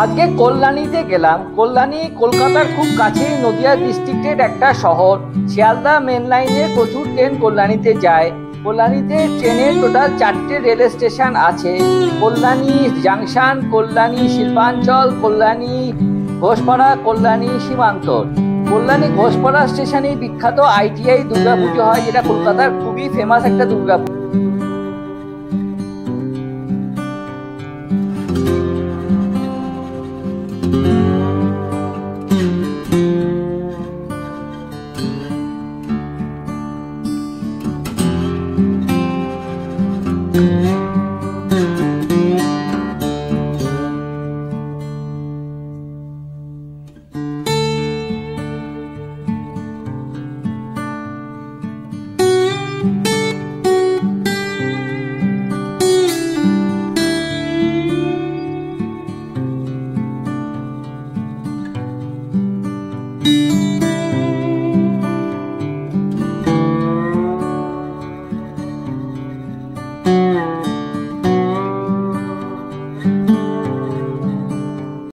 আজকে কল্যাণীতে গেলাম। কল্যাণী কলকাতার খুব কাছেই, নদিয়া ডিস্ট্রিক্টের একটা শহর। শিয়ালদা মেন লাইনের প্রচুর ট্রেন কল্যাণীতে যায়। কল্যাণীতে ট্রেনের টোটাল 4টে রেল স্টেশন আছে: কল্যাণী জাংশন, কল্যাণী শিল্পাঞ্চল, কল্যাণী ঘোষপাড়া, কল্যাণী সীমান্তর। কল্যাণী ঘোষপাড়া স্টেশনে বিখ্যাত ITI দুর্গাপুজো হয়, যেটা কলকাতার খুবই ফেমাস একটা দুর্গাপুজো।